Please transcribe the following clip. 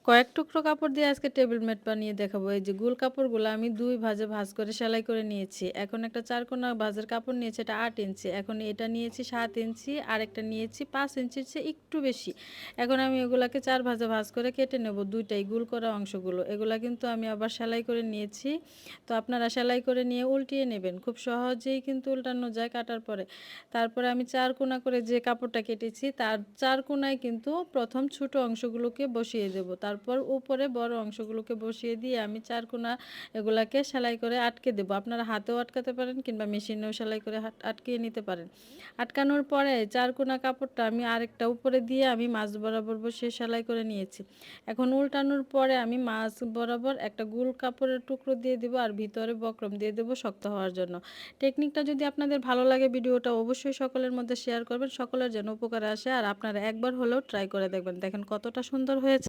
কয়েক টুকরো কাপড় দিয়ে আজকে টেবিল ম্যাট বানিয়ে দেখাবো। এই যে গোল কাপড়গুলো আমি ২ ভাঁজে ভাঁজ করে সেলাই করে নিয়েছি। এখন একটা ৪ কোনা ভাঁজের কাপড় নিয়েছি, এটা ৮ ইঞ্চি। এখন এটা নিয়েছি ৭ ইঞ্চি, আরেকটা নিয়েছি ৫ ইঞ্চির চেয়ে একটু বেশি। এখন আমি এগুলাকে ৪ ভাঁজে ভাঁজ করে কেটে নেব ২ টাই গোল করা অংশগুলো। এগুলা কিন্তু আমি আবার সেলাই করে নিয়েছি। তো আপনারা সেলাই করে নিয়ে উল্টিয়ে নেবেন। খুব সহজেই কিন্তু উল্টানো যায় কাটার পরে। তারপরে আমি ৪ কোনা করে যে কাপড়টা কেটেছি তার ৪ কোনায় কিন্তু ১ম ছোট অংশগুলোকে বসিয়ে দেব। তারপর উপরে বড় অংশগুলোকে বসিয়ে দিয়ে আমি ৪ কোনা এগুলাকে সেলাই করে আটকে দেব। আপনারা হাতেও আটকাতে পারেন কিংবা মেশিনেও সেলাই করে আটকিয়ে নিতে পারেন। আটকানোর পরে ৪ কোনা কাপড়টা আমি আরেকটা উপরে দিয়ে আমি মাঝ বরাবর বসিয়ে সেলাই করে নিয়েছি। এখন উল্টানোর পরে আমি মাঝ বরাবর একটা গোল কাপড়ের টুকরো দিয়ে দিব আর ভিতরে বক্রম দিয়ে দেব শক্ত হওয়ার জন্য। টেকনিকটা যদি আপনাদের ভালো লাগে ভিডিওটা অবশ্যই সকলের মধ্যে শেয়ার করবেন। সকলের যেন উপকারে আসে আর আপনারা একবার হলেও ট্রাই করে দেখবেন। দেখেন কতটা সুন্দর হয়েছে।